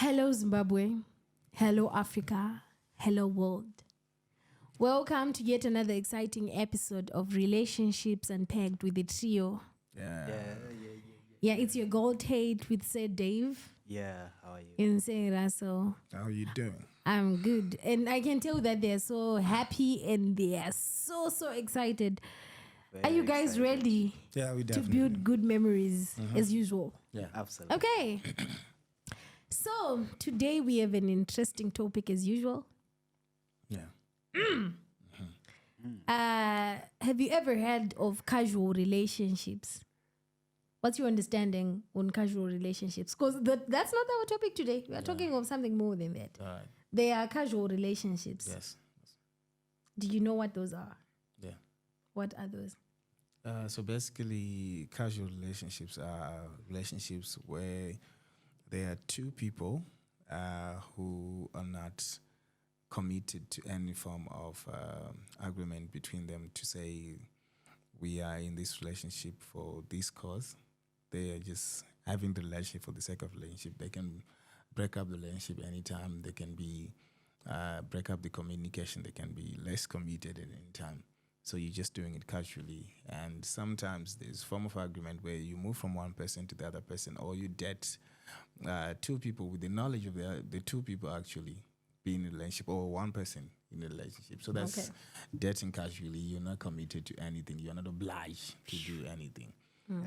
Hello, Zimbabwe. Hello, Africa. Hello, world. Welcome to yet another exciting episode of Relationships Unpegged with the trio. Yeah, it's your gold Tate with Sir Dave Yeah, how are you? and Sir Russell. How are you doing? I'm good. And I can tell that they're so happy and they are so excited. Are you guys ready Yeah, we to definitely. build good memories as usual? Yeah. Absolutely. Okay. So today we have an interesting topic as usual. Yeah. Have you ever heard of casual relationships? What's your understanding on casual relationships? Because that's not our topic today. We are talking of something more than that. All right. They are casual relationships. Yes. Do you know what those are? Yeah. What are those? So basically, casual relationships are relationships where there are two people who are not committed to any form of agreement between them to say we are in this relationship for this cause. They are just having the relationship for the sake of relationship. They can break up the relationship anytime. They can be break up the communication. They can be less committed at any time. So you're just doing it casually. And sometimes there's form of agreement where you move from one person to the other person, or you date two people with the knowledge of the two people actually being in a relationship, or one person in a relationship. So that's dating casually. You're not committed to anything. You're not obliged to do anything.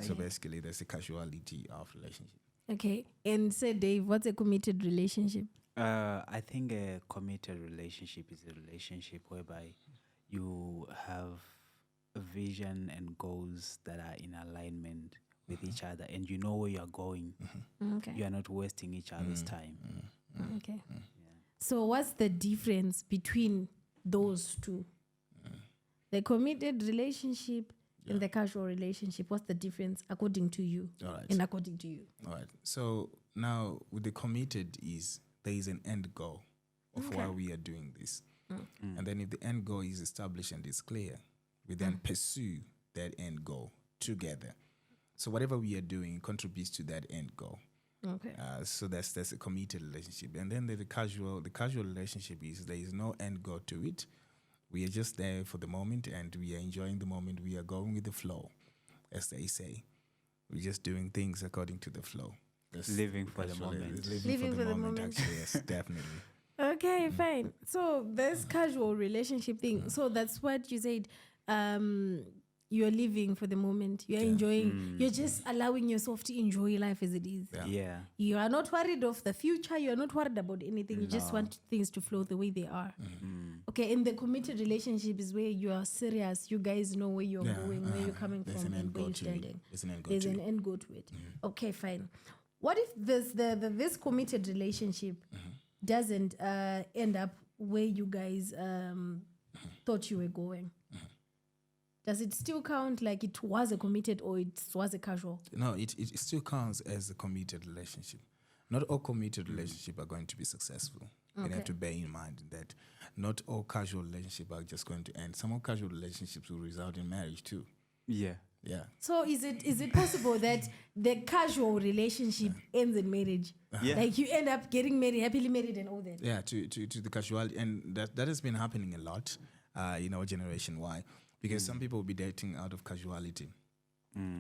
So basically, there's a casuality of relationship. Okay. And say, Dave, what's a committed relationship? I think a committed relationship is a relationship whereby you have a vision and goals that are in alignment with each other, and you know where you are going. Okay. You are not wasting each other's time. Okay. So what's the difference between those two? The committed relationship and the casual relationship. What's the difference according to you? All right. And according to you. All right. So now with the committed is there is an end goal of why we are doing this. And then if the end goal is established and is clear, we then pursue that end goal together. So whatever we are doing contributes to that end goal. Okay. So that's a committed relationship. And then the casual relationship is there is no end goal to it. We are just there for the moment and we are enjoying the moment. We are going with the flow, as they say. We're just doing things according to the flow. That's Living for the casual- moment. Living for the moment, actually, yes, definitely. Okay, fine. So this casual relationship thing. So that's what you said. You're living for the moment. You're enjoying. You're just allowing yourself to enjoy life as it is. Yeah. You are not worried of the future. You are not worried about anything. You just want things to flow the way they are. Okay, in the committed relationship is where you are serious. You guys know where you're going, where you're coming There's from, an and end where goal you're to it. standing. There's an end goal There's to an it. end goal to it. Okay, fine. What if this committed relationship doesn't end up where you guys thought you were going? Does it still count like it was a committed or it was a casual? No, it still counts as a committed relationship. Not all committed relationships are going to be successful. You have to bear in mind that not all casual relationships are just going to end. Some of casual relationships will result in marriage too. Yeah. Yeah. So is it possible that the casual relationship ends in marriage? Yeah. Like you end up getting married, happily married and all that? Yeah, to the casuality. And that has been happening a lot in our generation. Why? Because some people will be dating out of casuality.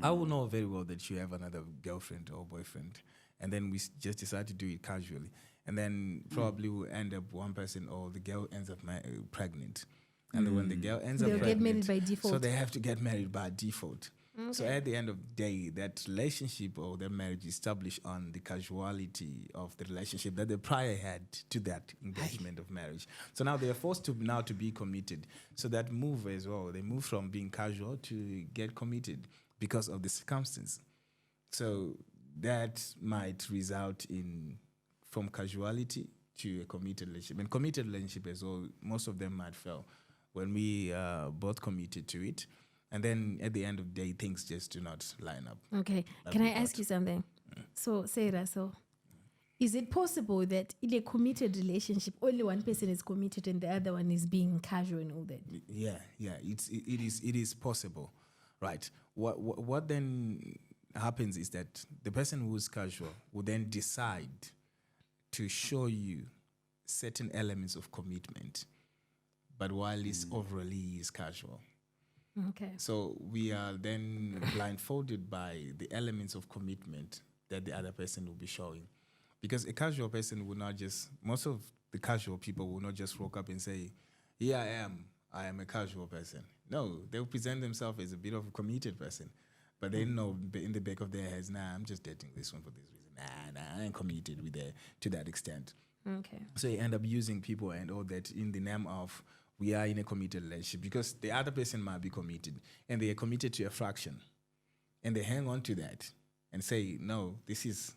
I will know very well that you have another girlfriend or boyfriend, and then we just decide to do it casually. And then probably we'll end up one person or the girl ends up pregnant. And then when the girl ends up They'll get pregnant, married by default. so they have to get married by default. So at the end of the day, that relationship or that marriage is established on the casuality of the relationship that the prior had to that engagement of marriage. So now they are forced to be committed. So that move as well, they move from being casual to get committed because of the circumstance. So that might result in from casuality to a committed relationship. And committed relationship as well, most of them might fail when we both committed to it. And then at the end of the day, things just do not line up. Okay. Can I ask you something? So, Sarah, is it possible that in a committed relationship, only one person is committed and the other one is being casual and all that? Yeah, it is possible, right? What then happens is that the person who's casual will then decide to show you certain elements of commitment, but while it's overly is casual. Okay. So we are then blindfolded by the elements of commitment that the other person will be showing. Because a casual person will not just, most of the casual people will not just walk up and say, here I am a casual person. No, they'll present themselves as a bit of a committed person. But they know in the back of their heads, nah, I'm just dating this one for this reason. Nah, I ain't committed with to that extent. Okay. So you end up using people and all that in the name of we are in a committed relationship because the other person might be committed and they are committed to a fraction. And they hang on to that and say, no, this is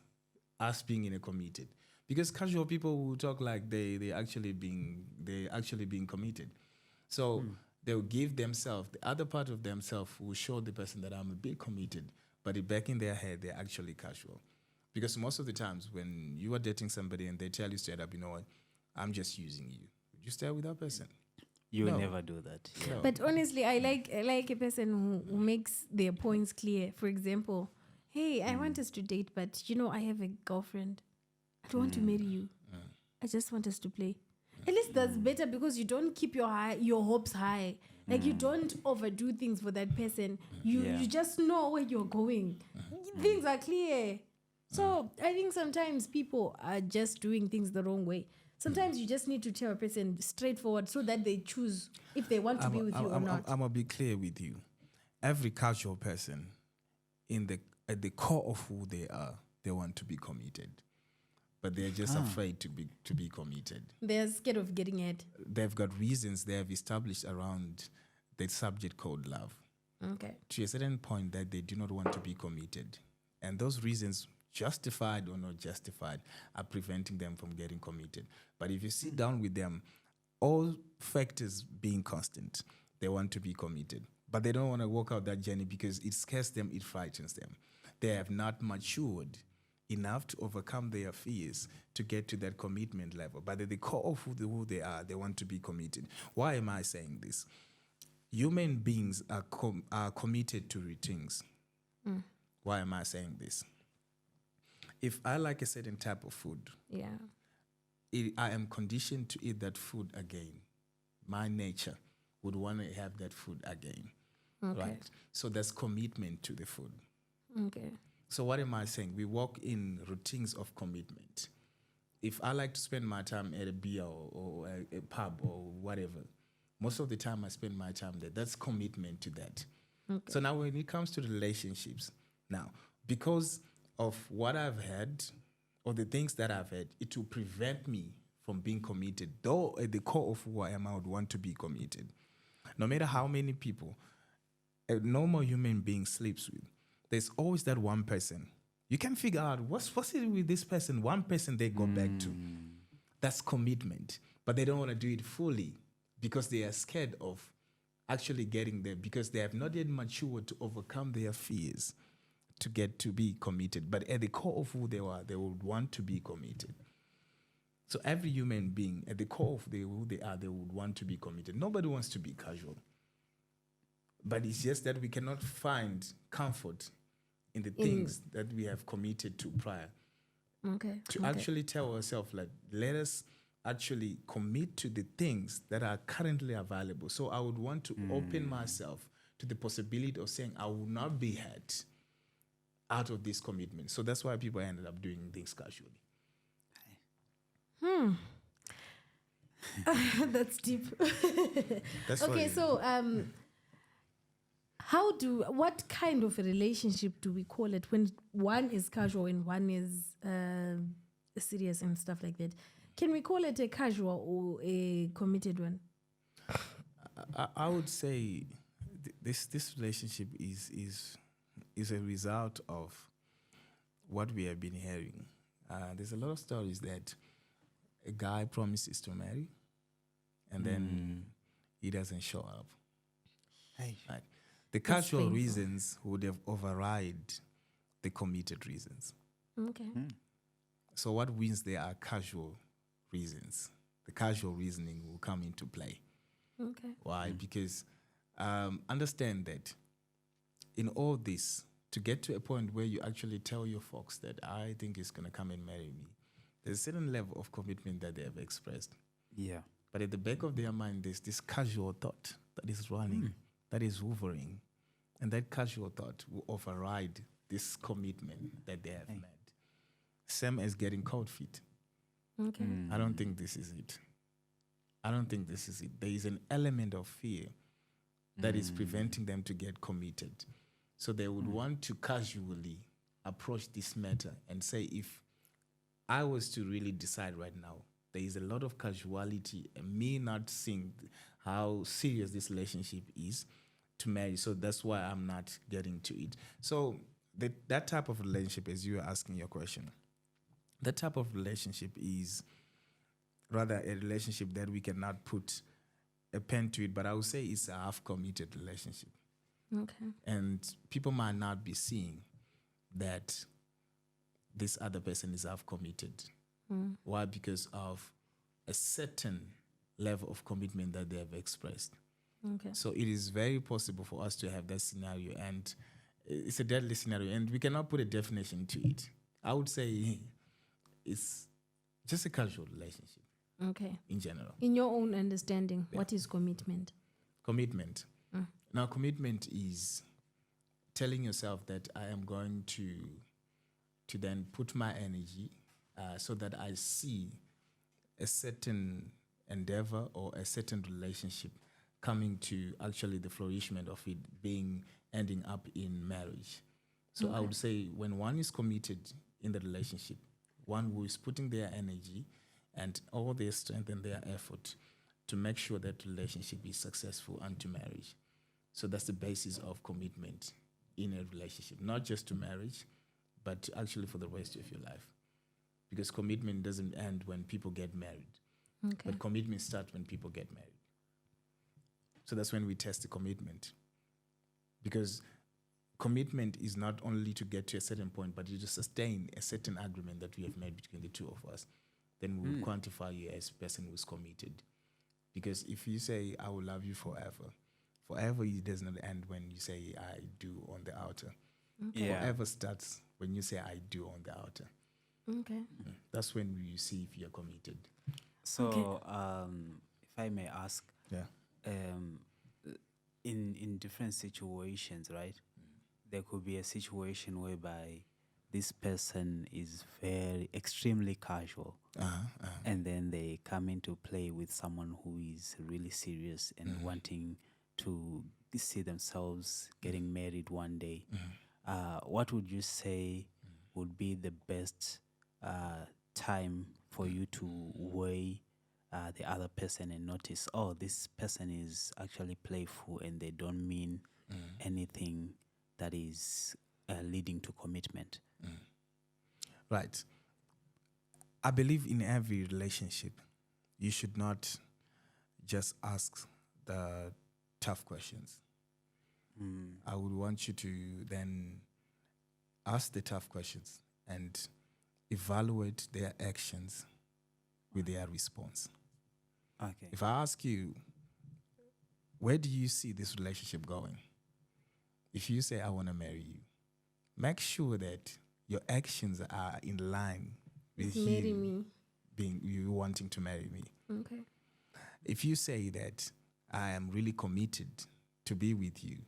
us being in a committed. Because casual people will talk like they actually being committed. So they'll give themselves, the other part of themselves will show the person that I'm a bit committed, but back in their head, they're actually casual. Because most of the times when you are dating somebody and they tell you straight up, you know what, I'm just using you. Would you stay with that person? You will No. never do that. Yeah. No. But honestly, I like a person who makes their points clear. For example, hey, I want us to date, but I have a girlfriend. I don't want to marry you. I just want us to play. At least that's better because you don't keep your hopes high. Like you don't overdo things for that person. You just know where you're going. Things are clear. So I think sometimes people are just doing things the wrong way. Sometimes you just need to tell a person straightforward so that they choose if they want to be with you or not. I'm going to be clear with you. Every casual person, at the core of who they are, they want to be committed. But they're just afraid to be committed. They're scared of getting it. They've got reasons they have established around the subject called love. Okay. To a certain point that they do not want to be committed. And those reasons, justified or not justified, are preventing them from getting committed. But if you sit down with them, all factors being constant, they want to be committed. But they don't want to walk out that journey because it scares them, it frightens them. They have not matured enough to overcome their fears to get to that commitment level. But at the core of who they are, they want to be committed. Why am I saying this? Human beings are committed to routines. Why am I saying this? If I like a certain type of food, I am conditioned to eat that food again. My nature would want to have that food again. Okay. Right? So that's commitment to the food. Okay. So what am I saying? We walk in routines of commitment. If I like to spend my time at a beer or a pub or whatever, most of the time I spend my time there. That's commitment to that. Okay. So now when it comes to the relationships, now, because of what I've had or the things that I've had, it will prevent me from being committed. Though at the core of who I am, I would want to be committed. No matter how many people a normal human being sleeps with, there's always that one person. You can figure out what's it with this person, one person they go back to. That's commitment. But they don't want to do it fully because they are scared of actually getting there because they have not yet matured to overcome their fears to get to be committed. But at the core of who they are, they would want to be committed. So every human being, at the core of who they are, they would want to be committed. Nobody wants to be casual. But it's just that we cannot find comfort in the things that we have committed to prior. Okay. To actually tell ourselves, like, let us actually commit to the things that are currently available. So I would want to open myself to the possibility of saying I will not be hurt out of this commitment. So that's why people ended up doing things casually. That's deep. That's Okay, why- so what kind of a relationship do we call it when one is casual and one is serious and stuff like that? Can we call it a casual or a committed one? I would say this relationship is a result of what we have been hearing. There's a lot of stories that a guy promises to marry and then he doesn't show up. Hey. Right. The casual painful. reasons would have override the committed reasons. Okay. So what wins there are casual reasons. The casual reasoning will come into play. Okay. Why? Because understand that in all this, to get to a point where you actually tell your folks that I think he's going to come and marry me, there's a certain level of commitment that they have expressed. Yeah. But at the back of their mind, there's this casual thought that is running, that is hovering. And that casual thought will override this commitment that they have made. Same as getting cold feet. Okay. I don't think this is it. I don't think this is it. There is an element of fear that is preventing them to get committed. So they would want to casually approach this matter and say, if I was to really decide right now, there is a lot of casuality and me not seeing how serious this relationship is to marry. So that's why I'm not getting to it. So that type of relationship, as you are asking your question, that type of relationship is rather a relationship that we cannot put a pen to it, but I would say it's a half-committed relationship. Okay. And people might not be seeing that this other person is half-committed. Why? Because of a certain level of commitment that they have expressed. Okay. So it is very possible for us to have that scenario, and it's a deadly scenario, and we cannot put a definition to it. I would say it's just a casual relationship Okay. in general. In your own understanding, what is commitment? Commitment. Now, commitment is telling yourself that I am going to then put my energy so that I see a certain endeavor or a certain relationship coming to actually the flourishment of it ending up in marriage. So I would say when one is committed in the relationship, one who is putting their energy and all their strength and their effort to make sure that relationship is successful unto marriage. So that's the basis of commitment in a relationship, not just to marriage, but actually for the rest of your life. Because commitment doesn't end when people get married, Okay. but commitment starts when people get married. So that's when we test the commitment. Because commitment is not only to get to a certain point, but to sustain a certain agreement that we have made between the two of us. Then we'll quantify you as a person who's committed. Because if you say, I will love you forever, forever it does not end when you say, I do on the outer. Yeah. Forever starts when you say, I do on the outer. Okay. That's when you see if you're committed. So, if I may ask, Yeah. in different situations, right? There could be a situation whereby this person is very extremely casual, and then they come into play with someone who is really serious and wanting to see themselves getting married one day. What would you say would be the best time for you to weigh the other person and notice, oh, this person is actually playful and they don't mean anything that is leading to commitment? Right. I believe in every relationship, you should not just ask the tough questions. I would want you to then ask the tough questions and evaluate their actions with their response. Okay. If I ask you, where do you see this relationship going? If you say, I want to marry you, make sure that your actions are in line with Marry me. you wanting to marry me. Okay. If you say that I am really committed to be with you,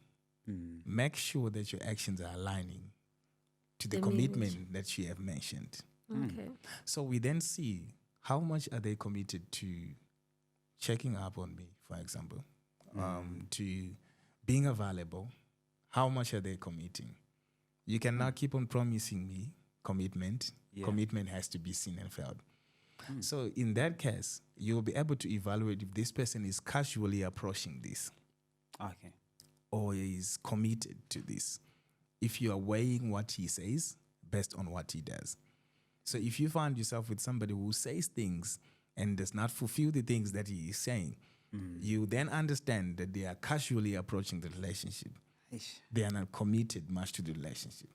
make sure that your actions are aligning to the The commitment that you have mentioned. Okay. So we then see how much are they committed to checking up on me, for example, to being available. How much are they committing? You cannot keep on promising me commitment. Yeah. Commitment has to be seen and felt. So in that case, you'll be able to evaluate if this person is casually approaching this Okay. or is committed to this. If you are weighing what he says based on what he does. So if you find yourself with somebody who says things and does not fulfill the things that he is saying, you then understand that they are casually approaching the relationship. They are not committed much to the relationship.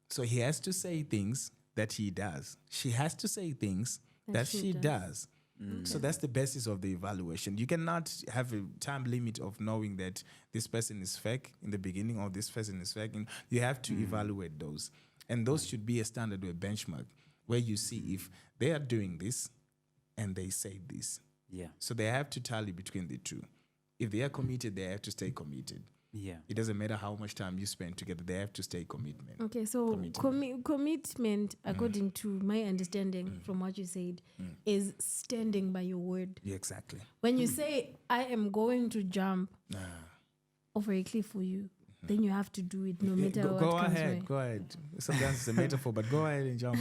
So he has to say things that he does. She has to say things that she does. So that's the basis of the evaluation. You cannot have a time limit of knowing that this person is fake in the beginning or this person is fake. And you have to evaluate those. And those should be a standard or a benchmark. where you see if they are doing this and they say this. Yeah. So they have to tally between the two. If they are committed, they have to stay committed. Yeah. It doesn't matter how much time you spend together, they have to stay commitment. Okay, so commitment, according to my understanding from what you said, is standing by your word. Yeah, exactly. When you say, I am going to jump over a cliff for you, then you have to do it no matter what Go comes ahead, way. go ahead. Sometimes it's a metaphor, but go ahead and jump.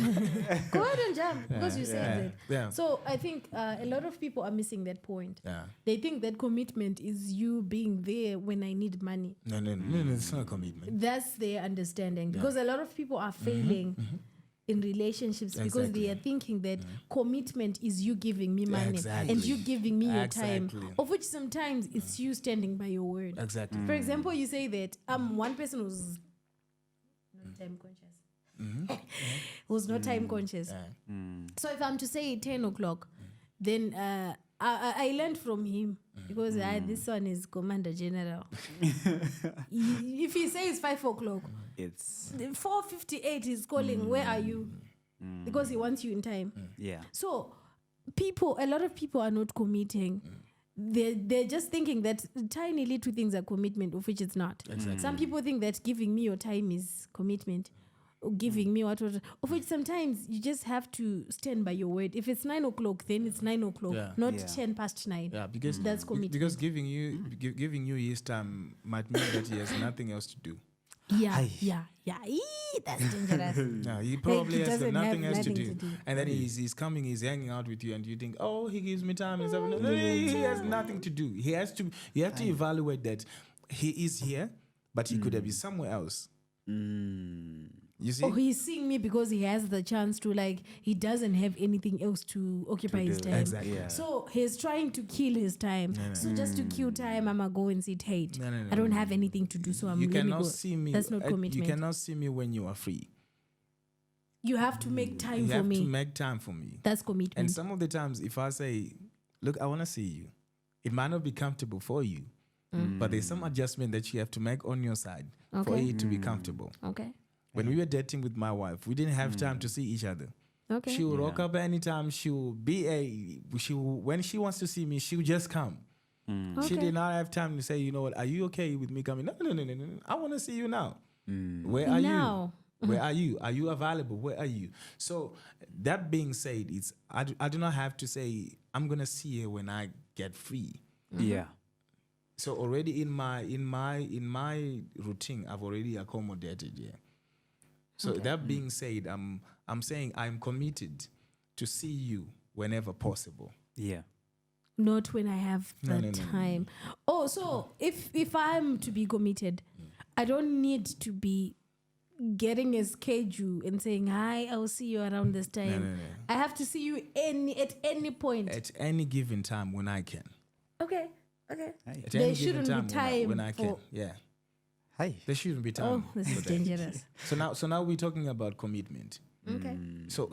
Go ahead and jump because you said that. Yeah. So I think a lot of people are missing that point. Yeah. They think that commitment is you being there when I need money. No, it's not a commitment. That's their understanding. Because a lot of people are failing in relationships because they are thinking that commitment is you giving me money Exactly. and you giving me your time. Exactly. Of which sometimes it's you standing by your word. Exactly. For example, you say that one person who's not time conscious. Who's not time conscious. Yeah. So if I'm to say 10 o'clock, then I learned from him because this one is Commander General. If he says 5 o'clock, It's 4:58 he's calling, where are you? Because he wants you in time. yeah. So a lot of people are not committing. They're just thinking that tiny little things are commitment, of which it's not. Some people think that giving me your time is commitment. Or giving me what, of which sometimes you just have to stand by your word. If it's 9 o'clock, then it's 9 o'clock, not Yeah. 10 past 9. Yeah, because That's commitment. Because giving you his time might mean that he has nothing else to do. Yeah, Aye. yeah. Eee, that's dangerous. No, he probably he has got doesn't nothing have else to nothing do. to do. And then he's coming, he's hanging out with you, and you think, oh, he gives me time. And stuff. No, he has nothing to do. You have to evaluate that he is here, but he could have been somewhere else. You see? Or he's seeing me because he has the chance to, like, he doesn't have anything else to occupy his do. time. Exactly. Yeah. So he's trying to kill his time. So just to kill time, I'ma go and sit hate. No, I don't have anything to do, so I'm You let me cannot go. see me. That's not commitment. You cannot see me when you are free. You have to make time You for have to me. make time for me. That's commitment. And some of the times, if I say, look, I want to see you, it might not be comfortable for you, but there's some adjustment that you have to make on your side for Okay. it to be comfortable. Okay. When we were dating with my wife, we didn't have time to see each other. Okay. She will rock up anytime. She will when she wants to see me, she will just come. She Okay. did not have time to say, you know what, are you okay with me coming? No. I want to see you now. Where are Now. you? Where are you? Are you available? Where are you? So that being said, I do not have to say I'm gonna see her when I get free. Yeah. So already in my routine, I've already accommodated. Yeah. So that being said, I'm saying I'm committed to see you whenever possible. Yeah. Not when I have the No. time. Oh, so if I'm to be committed, I don't need to be getting a schedule and saying, hi, I'll see you around this time. No. I have to see you at any point. At any given time when I can. Okay. At There any shouldn't given be time time when I can. for- Yeah. Hi. There shouldn't be time. Oh, this for is that. dangerous. So now we're talking about commitment. Okay. So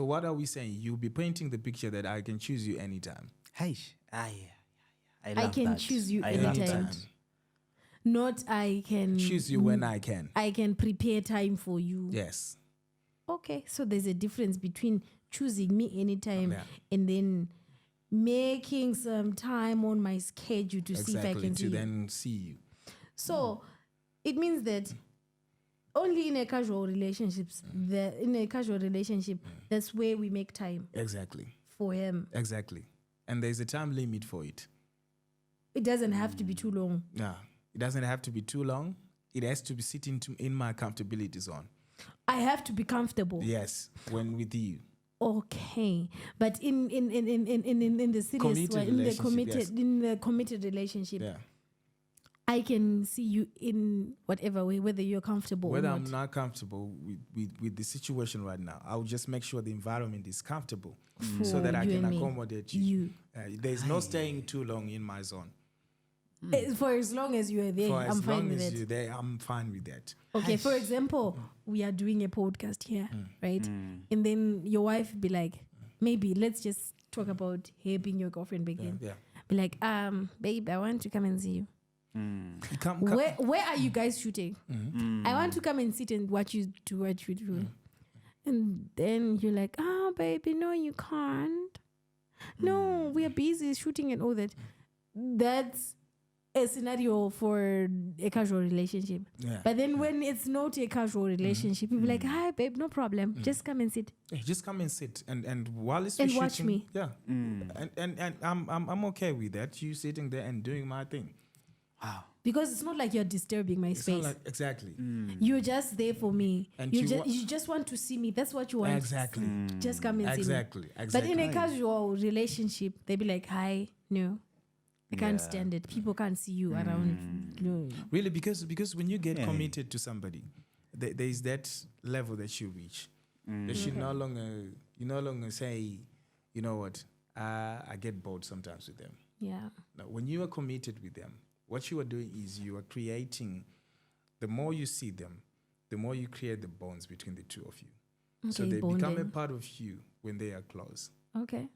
what are we saying? You'll be painting the picture that I can choose you anytime. Hi. I I love can that. choose you I love anytime. that. Not I can Choose you when I can. I can prepare time for you. Yes. Okay, so there's a difference between choosing me anytime Yeah. and then making some time on my schedule to see if I Exactly. can see To you. then see you. So it means that only in a casual relationships, that's where we make time Exactly. for him. Exactly. And there's a time limit for it. It doesn't have to be too long. No. It doesn't have to be too long. It has to be sitting in my comfortability zone. I have to be comfortable. Yes. When with you. Okay, but in the serious Committed one, in the relationship, committed relationship, Yeah. I can see you in whatever way, whether you're comfortable Whether or I'm not. not comfortable with the situation right now, I'll just make sure the environment is comfortable so that I you can and me. accommodate you. There's no staying too long in my zone. For as long as you are there, For I'm as fine long with as it. you're there, I'm fine with that. Okay, for example, we are doing a podcast here, right? And then your wife be like, maybe let's just talk about her being your girlfriend again. Yeah. Be like, babe, I want to come and see you. Come. Where are you guys shooting? I want to come and sit and watch you do what you do. And then you're like, baby, no, you can't. No, we are busy shooting and all that. That's a scenario for a casual relationship. Yeah. But then when it's not a casual relationship, you'll be like, hi, babe, no problem. Just come and sit. Yeah, just come and sit and while it's And shooting, watch me. Yeah. And I'm okay with that. You sitting there and doing my thing. Wow. Because it's not like you're disturbing my It's space. not like exactly. You're just there for me. And You, you just wa- you just want to see me. That's what you want. Exactly. Just come and see me. Exactly. But Exactly. in a casual relationship, they be like, hi, no. I can't Yeah. stand it. People can't see you around. No. Really, because when you get Yeah. committed to somebody, there is that level that you reach. That you no longer say, you know what, I get bored sometimes with them. Yeah. Now, when you are committed with them, what you are doing is you are creating. The more you see them, the more you create the bonds between the two of you. So Okay, they become a bonding. part of you when they are close. Okay.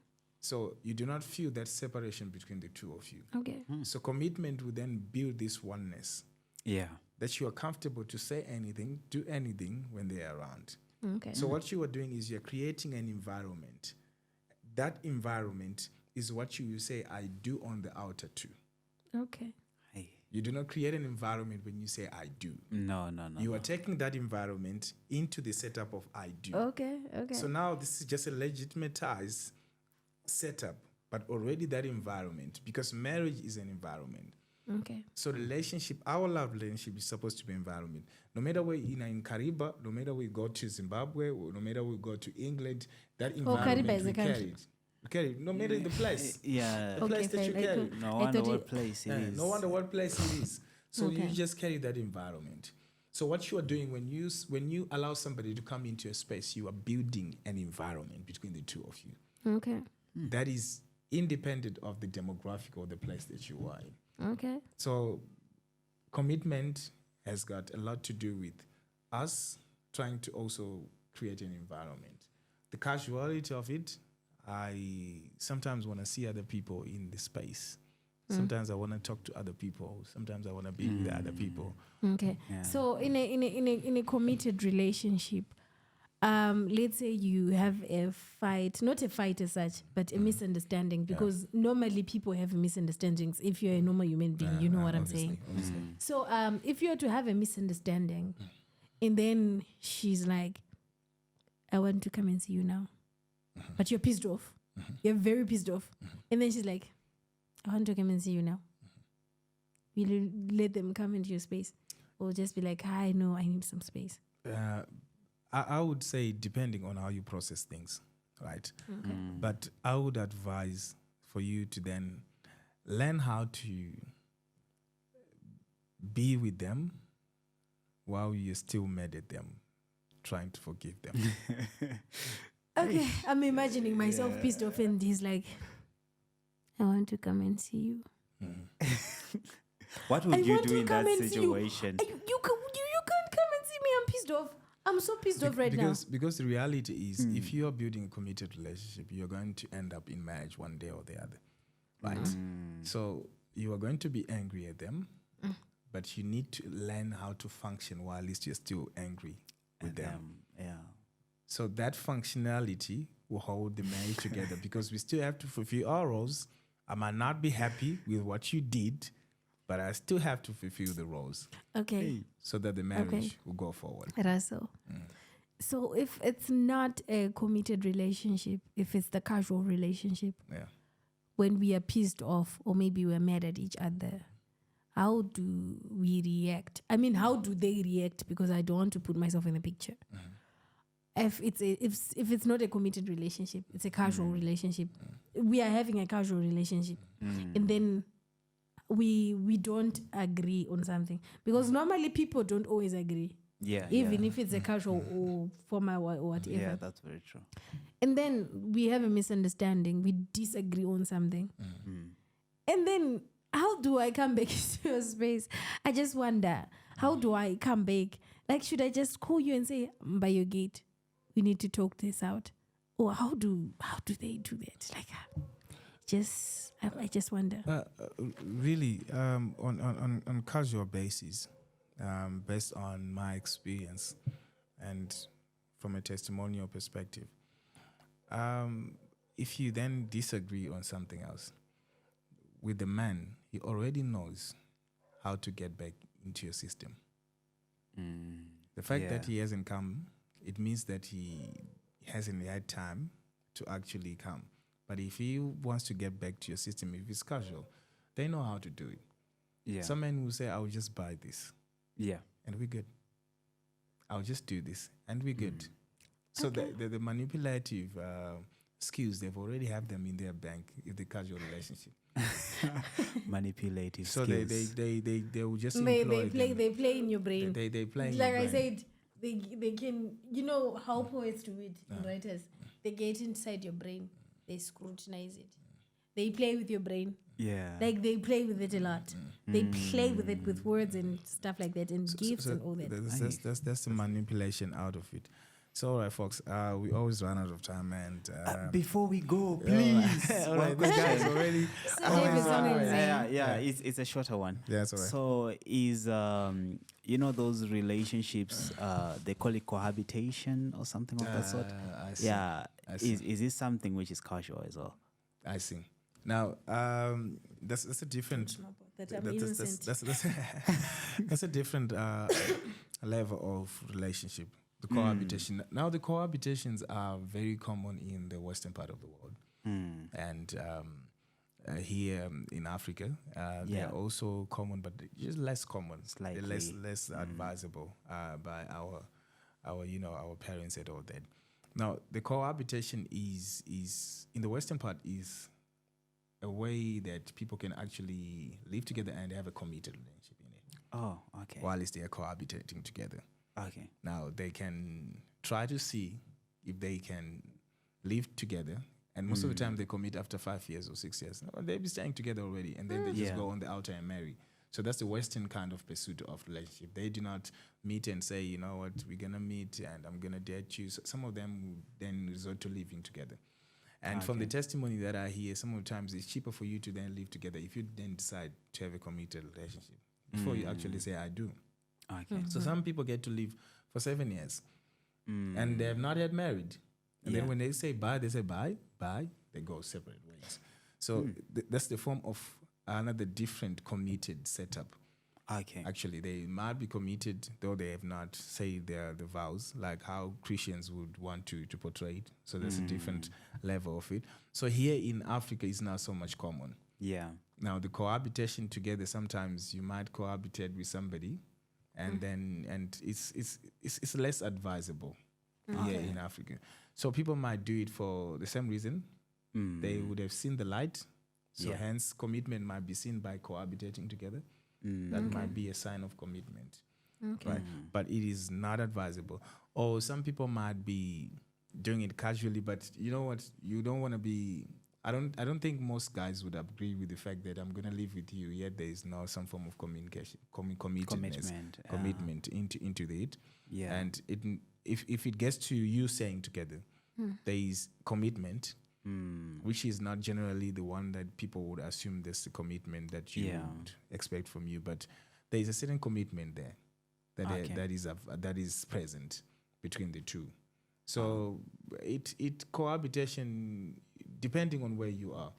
So you do not feel that separation between the two of you. Okay. So commitment will then build this oneness Yeah. that you are comfortable to say anything, do anything when they are around. Okay. So what you are doing is you're creating an environment. That environment is what you will say, I do on the outer too. Okay. Hey. You do not create an environment when you say, I do. No. You are taking that environment into the setup of I do. Okay. Okay. So now this is just a legitimatized setup, but already that environment, because marriage is an environment. Okay. So relationship, our love relationship is supposed to be environment. No matter where in Kariba, no matter we go to Zimbabwe, or no matter we go to England, that environment Kariba is we a country. carry it. We carry it. No matter the place. Yeah. The place that you fine. I carry. thought- No I wonder thought what it- place it is. No wonder what place it is. So you Okay. just carry that environment. So what you are doing when you allow somebody to come into a space, you are building an environment between the two of you. Okay. That is independent of the demographic or the place that you are in. Okay. So commitment has got a lot to do with us trying to also create an environment. The casuality of it, I sometimes want to see other people in the space. Sometimes I want to talk to other people. Sometimes I want to be with other people. Okay. Yeah. So in a committed relationship, let's say you have a fight, not a fight as such, but a misunderstanding, because normally people have misunderstandings. If you're a normal human being, you know what I'm saying. Obviously. So if you are to have a misunderstanding, and then she's like, I want to come and see you now. But you're pissed off. You're very pissed off. And then she's like, I want to come and see you now. Will you let them come into your space? Or just be like, hi, no, I need some space. I would say depending on how you process things, right? Okay. But I would advise for you to then learn how to be with them while you're still mad at them, trying to forgive them. Okay, I'm imagining myself pissed off, and he's like, I want to come and see you. What I would you want do to in come that and see you. situation? You can't come and see me. I'm pissed off. I'm so pissed off right now. Because the reality is, if you are building a committed relationship, you're going to end up in marriage one day or the other, right? So you are going to be angry at them, but you need to learn how to function while at least you're still angry with them. Yeah. So that functionality will hold the marriage together, because we still have to fulfill our roles. I might not be happy with what you did, but I still have to fulfill the roles Okay, so that the marriage will go forward. Russell. So if it's not a committed relationship, if it's the casual relationship, Yeah. when we are pissed off or maybe we're mad at each other, how do we react? I mean, how do they react? Because I don't want to put myself in the picture. If it's not a committed relationship, it's a casual relationship. We are having a casual relationship, and then we don't agree on something, because normally people don't always agree, Yeah. even if it's a casual or formal or whatever. Yeah, that's very true. And then we have a misunderstanding, we disagree on something. And then how do I come back into your space? I just wonder, how do I come back? Like, should I just call you and say, by your gate, we need to talk this out? Or how do they do that? Like, I just wonder. Really, on casual basis, based on my experience and from a testimonial perspective. If you then disagree on something else, with the man, he already knows how to get back into your system. The fact that he hasn't come, it means that he hasn't had time to actually come. But if he wants to get back to your system, if it's casual, they know how to do it. Yeah. Some men will say, I'll just buy this. Yeah. And we're good. I'll just do this and we're good. So the manipulative skills, they've already have them in their bank if the casual relationship. Manipulative So skills. they will just They employ play them. they play in your brain. They play in Like your I brain. said, they can, you know how poets do it and writers. They get inside your brain. They scrutinize it. They play with your brain. Yeah. Like they play with it a lot. They play with it with words and stuff like that and gifts and all that. That's the manipulation out of it. So all right, folks. We always run out of time, and Before we go, please. all right, this guy is already. Dave is on his Yeah, it's a shorter one. Yeah, that's all right. So is you know those relationships they call it cohabitation or something of that sort? I see. Yeah. I see. Is this something which is casual as well? I see. Now, that's a different. That I'm innocent. That's a different level of relationship. The cohabitation. Now, the cohabitations are very common in the western part of the world, and here in Africa, they're also common, but just less common, Slightly. They're less advisable by our parents and all that. Now, the cohabitation is in the western part is a way that people can actually live together and have a committed relationship in it, Oh, okay. while they are cohabitating together. Okay. Now, they can try to see if they can live together. And most of the time, they commit after 5 years or 6 years. No, they'll be staying together already. And then they just Yeah. go on the altar and marry. So that's the Western kind of pursuit of relationship. They do not meet and say, you know what, we're going to meet and I'm going to date you. So some of them would then resort to living together. And from the testimony that I hear, some of the times it's cheaper for you to then live together if you then decide to have a committed relationship before you actually say, I do. Okay. So some people get to live for 7 years and they have not yet married. And then when they say bye, they say bye, they go separate ways. So that's the form of another different committed setup. Okay. Actually, they might be committed, though they have not said the vows, like how Christians would want to portray it. So there's a different level of it. So here in Africa, it's not so much common. Yeah. Now, the cohabitation together, sometimes you might cohabitate with somebody, and then it's less advisable here in Africa. So people might do it for the same reason. They would have seen the light. So hence, commitment might be seen by cohabitating together. That might be a sign of commitment, right? But it is not advisable. Or some people might be doing it casually, but you know what? You don't want to be. I don't think most guys would agree with the fact that I'm going to live with you, yet there is now some form of communication, commitment into it. Yeah. And if it gets to you saying together, there is commitment. Which is not generally the one that people would assume there's the commitment that you would expect from you, but there is a certain commitment there that is present between the two. So cohabitation, depending on where you are,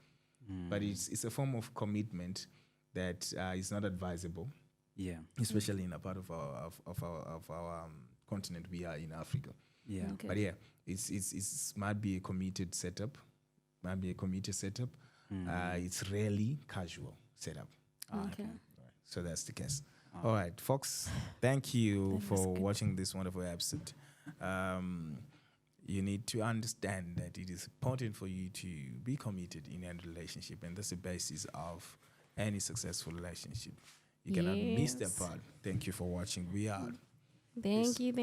but it's a form of commitment that is not advisable. Yeah. Especially in a part of our continent we are in Africa. Yeah. Okay. But it's might be a committed setup. It's rarely casual setup. Okay. So that's the case. All right, folks. Thank you for watching this wonderful episode. You need to understand that it is important for you to be committed in any relationship, and that's the basis of any successful relationship. You cannot miss that part. Thank you for watching. We are. Thank you.